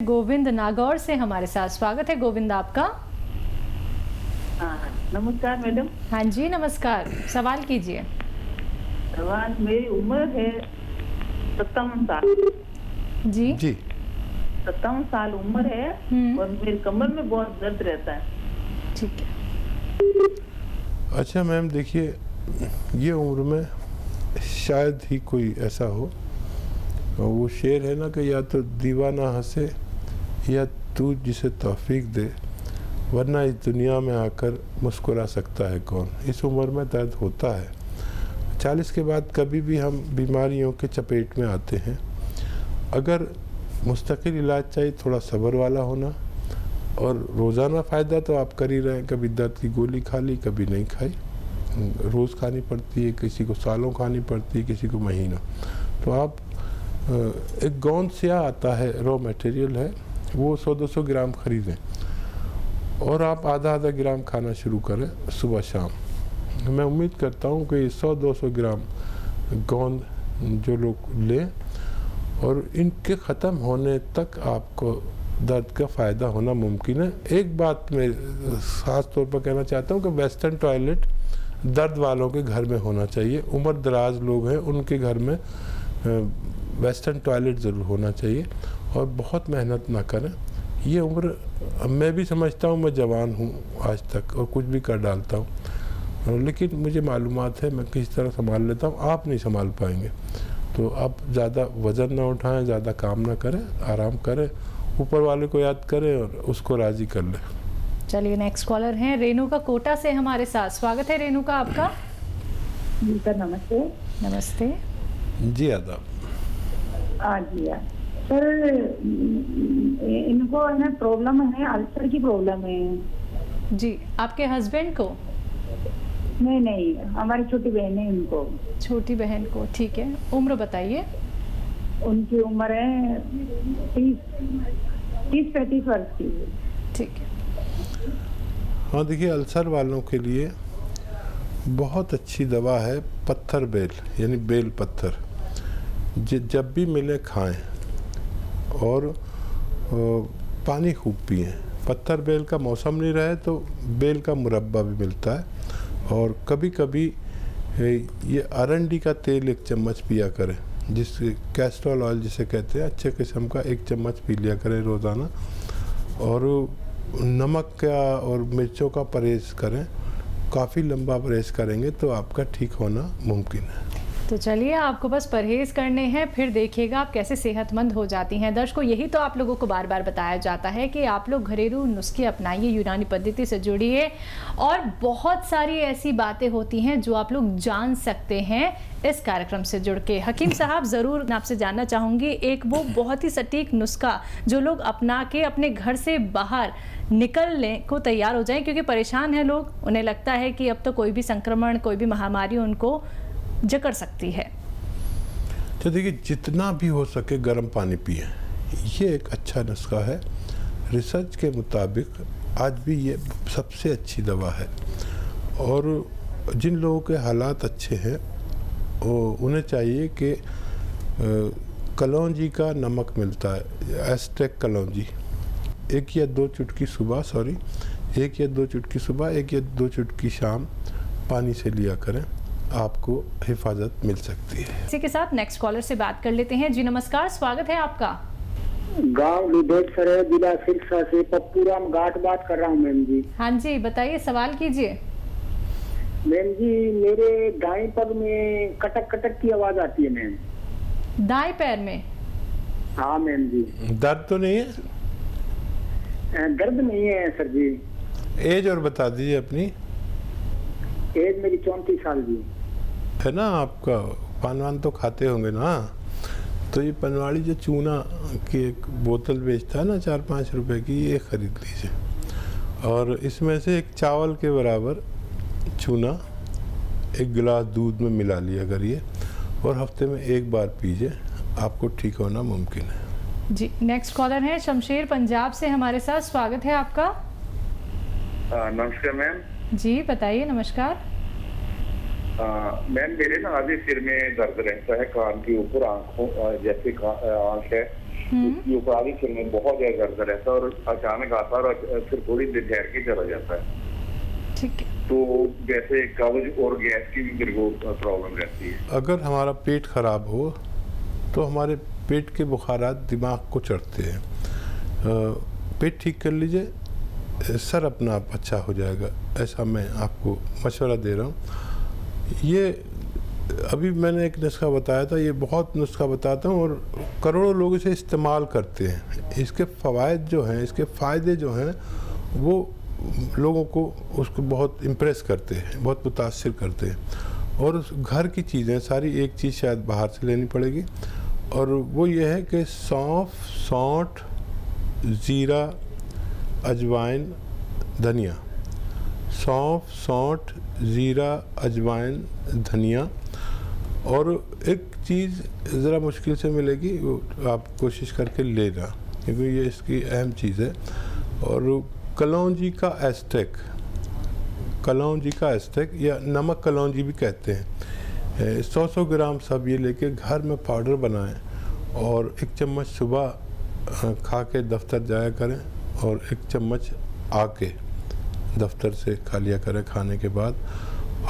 गोविंद नागौर से हमारे साथ। स्वागत है गोविंद आपका। नमस्कार मैडम। हाँ जी नमस्कार, सवाल कीजिए। सवाल, मेरी उम्र है 57 साल। जी 57 साल उम्र है और मेरी कमर में बहुत दर्द रहता है। ठीक है। अच्छा मैम, देखिए ये उम्र में शायद ही कोई ऐसा हो, वो शेर है ना कि या तो दीवाना हंसे या तू जिसे तौफीक दे, वरना इस दुनिया में आकर मुस्कुरा सकता है कौन। इस उम्र में दर्द होता है। 40 के बाद कभी भी हम बीमारियों के चपेट में आते हैं। अगर मुस्तकिल इलाज चाहिए, थोड़ा सब्र वाला होना, और रोज़ाना फ़ायदा तो आप कर ही रहे हैं। कभी दर्द की गोली खा ली, कभी नहीं खाई, रोज़ खानी पड़ती है, किसी को सालों खानी पड़ती है, किसी को महीनों। तो आप एक गोंद स्याह आता है, रॉ मटेरियल है, वो 100-200 ग्राम ख़रीदें और आप आधा ग्राम खाना शुरू करें सुबह शाम। मैं उम्मीद करता हूँ कि 100-200 ग्राम गोंद जो लोग लें, और इनके ख़त्म होने तक आपको दर्द का फ़ायदा होना मुमकिन है। एक बात मैं ख़ास तौर पर कहना चाहता हूँ कि वेस्टर्न टॉयलेट दर्द वालों के घर में होना चाहिए। उम्र दराज लोग हैं, उनके घर में वेस्टर्न टॉयलेट ज़रूर होना चाहिए, और बहुत मेहनत ना करें। ये उम्र, मैं भी समझता हूँ मैं जवान हूँ आज तक और कुछ भी कर डालता हूँ, लेकिन मुझे मालूमात है मैं किस तरह संभाल लेता हूँ, आप नहीं संभाल पाएंगे। तो आप ज़्यादा वज़न ना उठाएं, ज़्यादा काम ना करें, आराम करें, ऊपर वाले को याद करें और उसको राज़ी कर लें। चलिए नेक्स्ट कॉलर हैं रेणुका कोटा से हमारे साथ। स्वागत है रेणुका आपका। जी सर नमस्ते। नमस्ते जी आदाब। जी सर, इनको है ना प्रॉब्लम है, अल्सर की प्रॉब्लम है। जी, आपके हस्बैंड को? नहीं, हमारी छोटी बहन है उनको। छोटी बहन को, ठीक है। उम्र बताइए। उनकी उम्र है 30-35 वर्ष की। ठीक है। हाँ देखिए, अल्सर वालों के लिए बहुत अच्छी दवा है पत्थर बेल, यानी बेल पत्थर। जब भी मिले खाएं और पानी खूब पिएं। पत्थर बेल का मौसम नहीं रहे तो बेल का मुरब्बा भी मिलता है, और कभी कभी ये अरंडी का तेल 1 चम्मच पिया करें, जिससे कैस्ट्रोल ऑयल जिसे कहते हैं, अच्छे किस्म का 1 चम्मच पी लिया करें रोज़ाना। और नमक का और मिर्चों का परहेज़ करें। काफ़ी लंबा परहेज़ करेंगे तो आपका ठीक होना मुमकिन है। तो चलिए, आपको बस परहेज़ करने हैं, फिर देखिएगा आप कैसे सेहतमंद हो जाती हैं। दर्शकों, यही तो आप लोगों को बार बार बताया जाता है कि आप लोग घरेलू नुस्खे अपनाइए, यूनानी पद्धति से जुड़िए, और बहुत सारी ऐसी बातें होती हैं जो आप लोग जान सकते हैं इस कार्यक्रम से जुड़ के। हकीम साहब, ज़रूर आपसे जानना चाहूँगी एक वो बहुत ही सटीक नुस्खा जो लोग अपना के अपने घर से बाहर निकलने को तैयार हो जाएं, क्योंकि परेशान हैं लोग। उन्हें लगता है कि अब तो कोई भी संक्रमण, कोई भी महामारी उनको जकड़ सकती है। तो देखिए, जितना भी हो सके गर्म पानी पिए, ये एक अच्छा नुस्खा है। रिसर्च के मुताबिक आज भी ये सबसे अच्छी दवा है। और जिन लोगों के हालात अच्छे हैं उन्हें चाहिए कि कलौंजी का नमक मिलता है, एस्टेक कलौंजी, 1 या 2 चुटकी सुबह, 1 या 2 चुटकी सुबह, 1 या 2 चुटकी शाम पानी से लिया करें, आपको हिफाजत मिल सकती है। इसी के साथ नेक्स्ट कॉलर से बात कर लेते हैं। जी नमस्कार, स्वागत है आपका। गांव विदेशर है, जिला सिरसा से पप्पूराम घाट बात कर रहा हूँ मैम जी। हाँ जी बताइए, सवाल कीजिए। मैम जी, मेरे दाएं पग में कटक कटक की आवाज आती है मैम। दाएं पैर में? हाँ मैम जी। दर्द तो नहीं है? दर्द नहीं है सर जी। एज और बता दीजिए अपनी। एज मेरी 34 साल जी है ना। आपका पान वान तो खाते होंगे ना, तो ये पनवाड़ी जो चूना की एक बोतल बेचता है ना 4-5 रुपए की, ये ख़रीद लीजिए, और इसमें से एक चावल के बराबर चूना 1 गिलास दूध में मिला लिया करिए, और हफ्ते में 1 बार पीजिए, आपको ठीक होना मुमकिन है। जी नेक्स्ट कॉलर है शमशेर पंजाब से हमारे साथ। स्वागत है आपका। नमस्कार मैम। जी बताइए। नमस्कार मैम, मेरे ना आधे सिर में दर्द रहता है, कान के ऊपर, आंखों जैसे आंख है, उसकी ऊपरी सिर में बहुत ज्यादा दर्द रहता है और अचानक आता है और फिर थोड़ी देर ठहर के चला जाता है। ठीक है। तो जैसे कब्ज और गैस की भी मेरे को प्रॉब्लम रहती है। अगर हमारा पेट खराब हो तो हमारे पेट के बुखारात दिमाग को चढ़ते हैं। पेट ठीक कर लीजिए, सर अपना आप अच्छा हो जाएगा, ऐसा मैं आपको मशवरा दे रहा हूँ। ये अभी मैंने एक नुस्खा बताया था, ये बहुत नुस्खा बताता हूँ और करोड़ों लोग इसे इस्तेमाल करते हैं। इसके फ़वाइद जो हैं, इसके फ़ायदे जो हैं, वो लोगों को उसको बहुत इम्प्रेस करते हैं, बहुत मुतासिर करते हैं। और उस घर की चीज़ें सारी, एक चीज़ शायद बाहर से लेनी पड़ेगी, और वो ये है कि सौंफ, सौंठ, ज़ीरा, अजवाइन, धनिया। सौंफ, सौंठ, ज़ीरा, अजवाइन, धनिया। और एक चीज़ ज़रा मुश्किल से मिलेगी, वो आप कोशिश करके लेना, क्योंकि ये इसकी अहम चीज़ है। और कलौंजी का एस्टेक, कलौंजी का एस्टेक या नमक कलौंजी भी कहते हैं, 100 ग्राम सब ये लेके घर में पाउडर बनाएं और 1 चम्मच सुबह खा के दफ्तर जाया करें और 1 चम्मच आके दफ्तर से खा लिया करें खाने के बाद।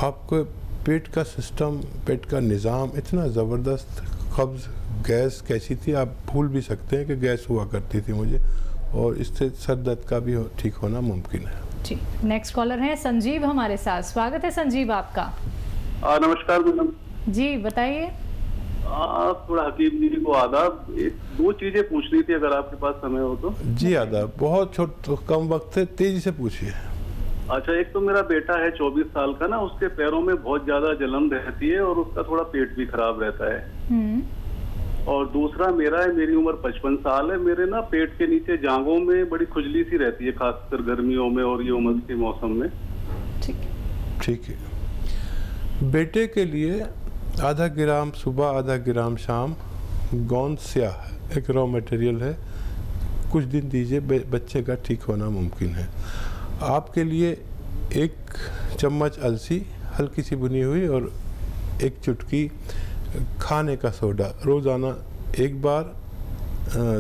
आपको पेट का सिस्टम, पेट का निज़ाम इतना ज़बरदस्त, कब्ज़, गैस कैसी थी आप भूल भी सकते हैं कि गैस हुआ करती थी मुझे, और इससे सर दर्द का भी ठीक होना मुमकिन है। जी, नेक्स्ट कॉलर हैं संजीव हमारे साथ। स्वागत है संजीव आपका। नमस्कार मैडम जी, बताइए। थोड़ा हकीम जी को आदाब। 2 चीजें पूछनी थी, अगर आपके पास समय हो तो। जी आदाब, बहुत कम वक्त है, तेजी से पूछिए। अच्छा, एक तो मेरा बेटा है 24 साल का ना, उसके पैरों में बहुत ज्यादा जलन रहती है और उसका थोड़ा पेट भी खराब रहता है। और दूसरा मेरा है, मेरी उम्र 55 साल है, मेरे ना पेट के नीचे जांघों में बड़ी खुजली सी रहती है, खासकर गर्मियों में और ये उमस के मौसम में। ठीक है। बेटे के लिए आधा ग्राम सुबह, आधा ग्राम शाम गोंद स्याह एक रॉ मटेरियल है, कुछ दिन दीजिए, बच्चे का ठीक होना मुमकिन है। आपके लिए 1 चम्मच अलसी हल्की सी भुनी हुई और 1 चुटकी खाने का सोडा रोज़ाना 1 बार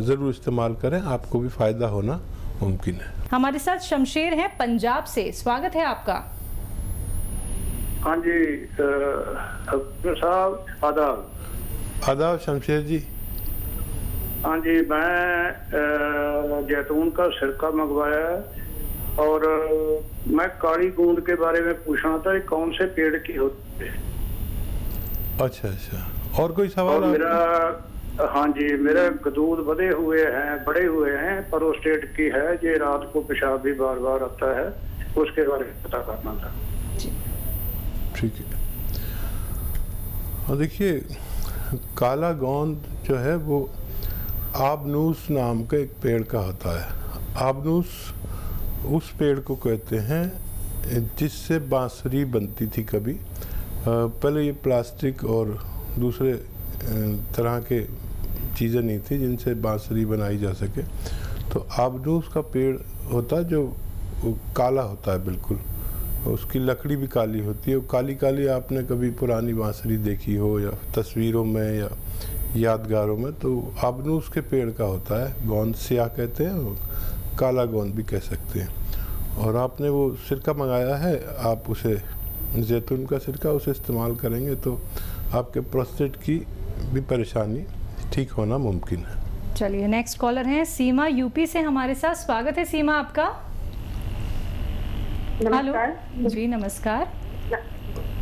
ज़रूर इस्तेमाल करें, आपको भी फ़ायदा होना मुमकिन है। हमारे साथ शमशेर हैं पंजाब से। स्वागत है आपका। हाँ जी साहब, आदाब। आदाब शमशेर जी। हाँ जी, मैं जैतून का सिरका मंगवाया है और मैं काली गूंद के बारे में पूछना था, ये कौन से पेड़ की होती है? अच्छा, और कोई सवाल? मेरा, हाँ जी, मेरे दूध बड़े हुए हैं, प्रोस्टेट की है, ये रात को पेशाब भी बार बार आता है, उसके बारे में पता करना था। ठीक है। और देखिए, काला गोंद जो है वो आबनूस नाम का एक पेड़ का होता है। आबनूस उस पेड़ को कहते हैं जिससे बांसुरी बनती थी कभी। पहले ये प्लास्टिक और दूसरे तरह के चीज़ें नहीं थी जिनसे बांसुरी बनाई जा सके। तो आबनूस का पेड़ होता जो काला होता है बिल्कुल, उसकी लकड़ी भी काली होती है। काली काली आपने कभी पुरानी बांसुरी देखी हो या तस्वीरों में या यादगारों में, तो आबनूस के पेड़ का होता है, गोंद स्याह कहते हैं और काला गोंद भी कह सकते हैं। और आपने वो सिरका मंगाया है, आप उसे जैतून का सिरका उसे इस्तेमाल करेंगे तो आपके प्रोस्टेट की भी परेशानी ठीक होना मुमकिन है। चलिए, नेक्स्ट कॉलर हैं सीमा यूपी से हमारे साथ। स्वागत है सीमा आपका। हेलो जी, नमस्कार।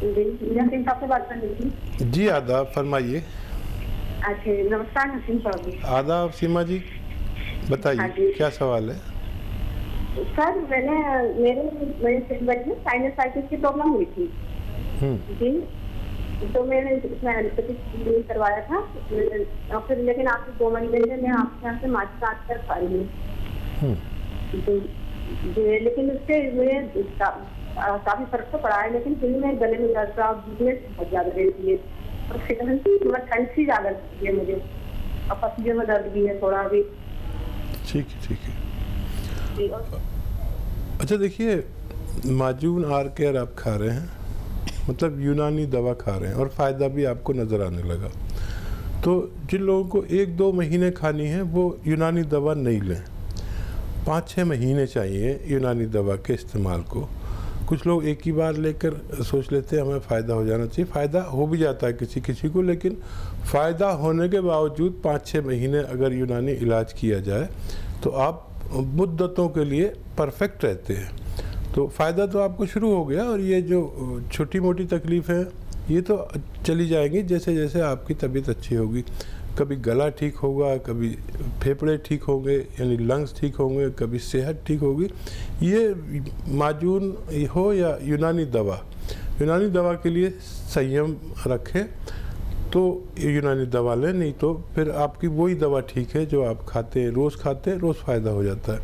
नसीम साहब से बात कर रही थी। जी आदाब, फरमाइए। अच्छा, नमस्कार नसीम साहब। आदाब सीमा जी, बताइए क्या सवाल है? सर, मेरे सिर में साइनसाइटिस की प्रॉब्लम हुई थी जी, तो मैंने इसमें एलोपैथिक करवाया था, फिर लेकिन आपके 2 महीने से मैं आपके यहाँ से मार्च कर पा रही हूँ, लेकिन उससे मुझे काफी फर्क तो पड़ा है, लेकिन फिर मैं गले में दर्द बहुत ज्यादा रहती है और ठंड सी ज्यादा लगती है मुझे, और पसीने में दर्द भी है थोड़ा भी। ठीक है। अच्छा देखिए, माजून आर केयर आप खा रहे हैं, मतलब यूनानी दवा खा रहे हैं और फ़ायदा भी आपको नज़र आने लगा, तो जिन लोगों को 1-2 महीने खानी है वो यूनानी दवा नहीं लें, 5-6 महीने चाहिए यूनानी दवा के इस्तेमाल को। कुछ लोग एक ही बार लेकर सोच लेते हैं हमें फ़ायदा हो जाना चाहिए। फ़ायदा हो भी जाता है किसी किसी को, लेकिन फ़ायदा होने के बावजूद 5-6 महीने अगर यूनानी इलाज किया जाए तो आप मुद्दतों के लिए परफेक्ट रहते हैं। तो फ़ायदा तो आपको शुरू हो गया, और ये जो छोटी मोटी तकलीफ़ है ये तो चली जाएंगी जैसे जैसे आपकी तबीयत अच्छी होगी। कभी गला ठीक होगा, कभी फेफड़े ठीक होंगे यानी लंग्स ठीक होंगे, कभी सेहत ठीक होगी। ये माजून हो या यूनानी दवा के लिए संयम रखें तो यूनानी दवा लें, नहीं तो फिर आपकी वही दवा ठीक है जो आप खाते हैं, रोज़ फ़ायदा हो जाता है।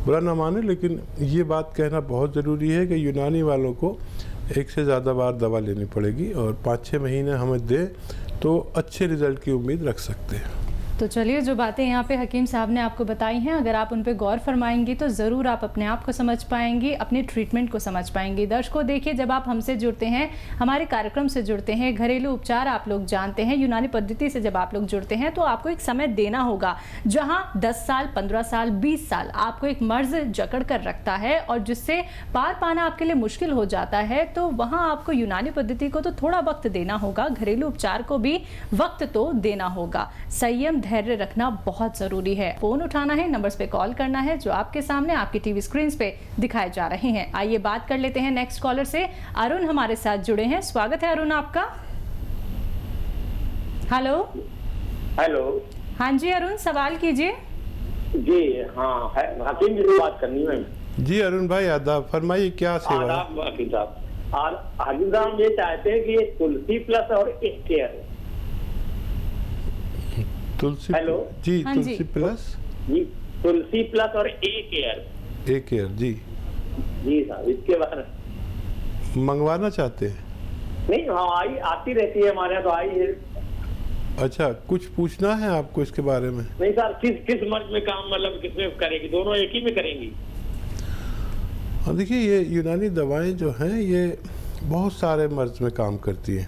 बुरा ना माने, लेकिन ये बात कहना बहुत ज़रूरी है कि यूनानी वालों को एक से ज़्यादा बार दवा लेनी पड़ेगी, और 5-6 महीने हमें दें तो अच्छे रिज़ल्ट की उम्मीद रख सकते हैं। तो चलिए, जो बातें यहाँ पे हकीम साहब ने आपको बताई हैं, अगर आप उन पे गौर फरमाएंगी तो ज़रूर आप अपने आप को समझ पाएंगी, अपने ट्रीटमेंट को समझ पाएंगी। दर्शकों देखिए, जब आप हमसे जुड़ते हैं, हमारे कार्यक्रम से जुड़ते हैं, घरेलू उपचार आप लोग जानते हैं, यूनानी पद्धति से जब आप लोग जुड़ते हैं तो आपको एक समय देना होगा जहाँ 10 साल, 15 साल, 20 साल आपको एक मर्ज जकड़ कर रखता है और जिससे पार पाना आपके लिए मुश्किल हो जाता है, तो वहाँ आपको यूनानी पद्धति को तो थोड़ा वक्त देना होगा, घरेलू उपचार को भी वक्त तो देना होगा। संयम, धैर्य रखना बहुत जरूरी है। फोन उठाना है, नंबर्स पे कॉल करना है जो आपके सामने आपकी टीवी स्क्रीन पे दिखाए जा रहे हैं। आइए बात कर लेते हैं नेक्स्ट कॉलर से। अरुण हमारे साथ जुड़े हैं, स्वागत है अरुण आपका। हेलो हाँ जी अरुण, सवाल कीजिए। जी हाँ, हकीम जी से बात करनी है। जी अरुण भाई आदाब, फरमाइए क्या सेवा है। हकीम साहब ये चाहते हैं कि ये तुलसी प्लस और एक केयर। तुलसी, हेलो जी हाँ तुलसी जी। प्लस, जी तुलसी प्लस और एक केयर। जी जी साहब, इसके बारे में मंगवाना चाहते हैं? नहीं, हाँ आती रहती है हमारे यहाँ, तो आई है। अच्छा, कुछ पूछना है आपको इसके बारे में? नहीं सर, किस मर्ज में काम, मतलब किसमें करेगी? दोनों एक ही में करेंगी? हाँ देखिए, ये यूनानी दवाएं जो हैं ये बहुत सारे मर्ज में काम करती हैं।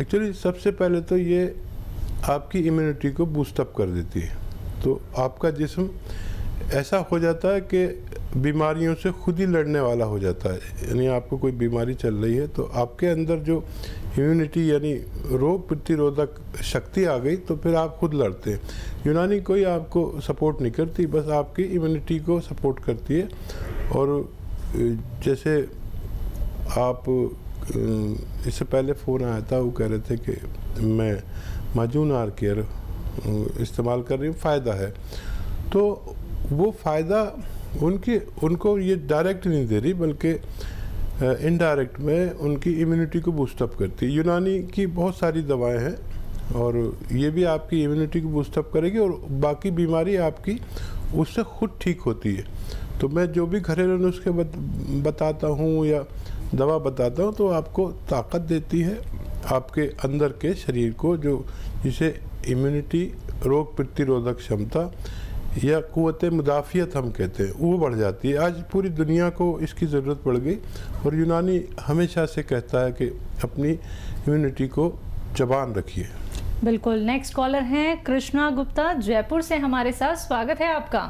एक्चुअली सबसे पहले तो ये आपकी इम्यूनिटी को बूस्टअप कर देती है, तो आपका जिस्म ऐसा हो जाता है कि बीमारियों से खुद ही लड़ने वाला हो जाता है। यानी आपको कोई बीमारी चल रही है तो आपके अंदर जो इम्यूनिटी यानी रोग प्रतिरोधक शक्ति आ गई तो फिर आप खुद लड़ते हैं। यूनानी कोई आपको सपोर्ट नहीं करती, बस आपकी इम्यूनिटी को सपोर्ट करती है। और जैसे आप इससे पहले फ़ोन आया था, वो कह रहे थे कि मैं माजून आर केयर इस्तेमाल कर रही हूँ, फ़ायदा है। तो वो फ़ायदा उनको ये डायरेक्ट नहीं दे रही, बल्कि इनडायरेक्ट में उनकी इम्यूनिटी को बूस्टअप करती है। यूनानी की बहुत सारी दवाएं हैं और ये भी आपकी इम्यूनिटी को बूस्टअप करेगी और बाकी बीमारी आपकी उससे खुद ठीक होती है। तो मैं जो भी घरेलू नुस्खे बताता हूँ या दवा बताता हूँ तो आपको ताकत देती है, आपके अंदर के शरीर को, जो जिसे इम्यूनिटी, रोग प्रतिरोधक क्षमता या क़ुव्वत मुदाफ़ियत हम कहते हैं, वो बढ़ जाती है। आज पूरी दुनिया को इसकी ज़रूरत पड़ गई और यूनानी हमेशा से कहता है कि अपनी इम्यूनिटी को जबान रखिए। बिल्कुल। नेक्स्ट कॉलर हैं कृष्णा गुप्ता जयपुर से हमारे साथ, स्वागत है आपका।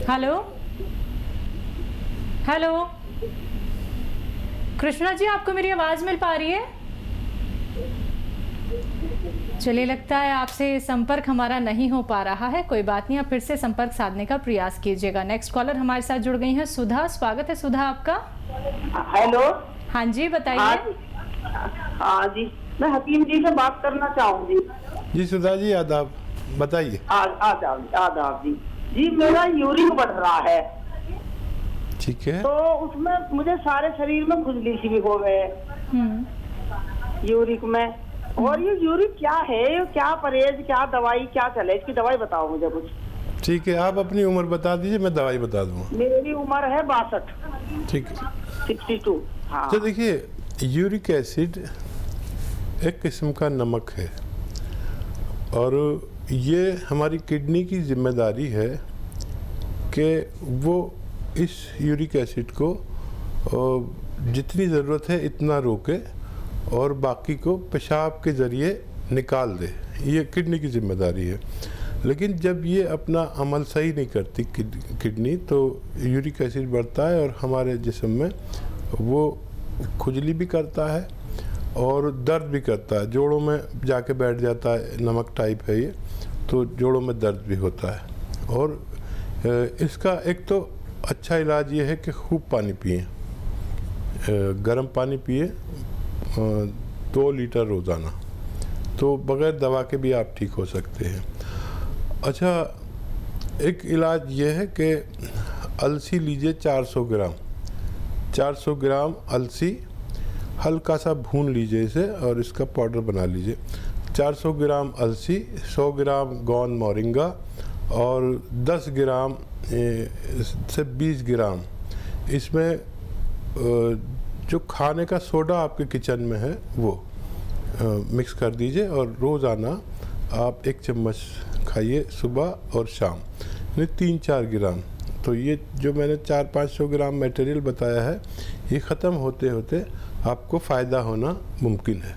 हेलो कृष्णा जी, आपको मेरी आवाज़ मिल पा रही है? चलिए, लगता है आपसे संपर्क हमारा नहीं हो पा रहा है। कोई बात नहीं, आप फिर से संपर्क साधने का प्रयास कीजिएगा। नेक्स्ट कॉलर हमारे साथ जुड़ गई हैं सुधा, स्वागत है सुधा आपका। हेलो हाँ जी, बताइए। हाँ जी, मैं हकीम जी से बात करना चाहूंगी। जी सुधा जी, आदाब, बताइए। आदाब जी। जी मेरा यूरिक बढ़ रहा है, ठीक है। तो उसमें मुझे सारे शरीर में खुजली सी भी हो गए यूरिक में। और ये यूरिक क्या है, क्या परहेज, क्या दवाई, क्या चले? इसकी दवाई बताओ मुझे कुछ। ठीक है, आप अपनी उम्र बता दीजिए, मैं दवाई बता दूँगा। मेरी उम्र है 62। ठीक है, 62। हाँ। तो देखिए, यूरिक एसिड एक किस्म का नमक है और ये हमारी किडनी की जिम्मेदारी है कि वो इस यूरिक एसिड को जितनी ज़रूरत है इतना रोके और बाकी को पेशाब के ज़रिए निकाल दे, ये किडनी की जिम्मेदारी है। लेकिन जब ये अपना अमल सही नहीं करती किडनी, तो यूरिक एसिड बढ़ता है और हमारे जिस्म में वो खुजली भी करता है और दर्द भी करता है, जोड़ों में जाके बैठ जाता है, नमक टाइप है ये, तो जोड़ों में दर्द भी होता है। और इसका एक तो अच्छा इलाज ये है कि खूब पानी पिए, गर्म पानी पिए 2 लीटर रोज़ाना, तो बग़ैर दवा के भी आप ठीक हो सकते हैं। अच्छा, एक इलाज ये है कि अलसी लीजिए 400 ग्राम, 400 ग्राम अलसी हल्का सा भून लीजिए इसे और इसका पाउडर बना लीजिए। 400 ग्राम अलसी, 100 ग्राम गोंद मोरिंगा और 10 ग्राम से 20 ग्राम इसमें जो खाने का सोडा आपके किचन में है वो मिक्स कर दीजिए और रोज़ाना आप 1 चम्मच खाइए सुबह और शाम, यानी 3-4 ग्राम। तो ये जो मैंने 400-500 ग्राम मटेरियल बताया है, ये ख़त्म होते होते आपको फ़ायदा होना मुमकिन है।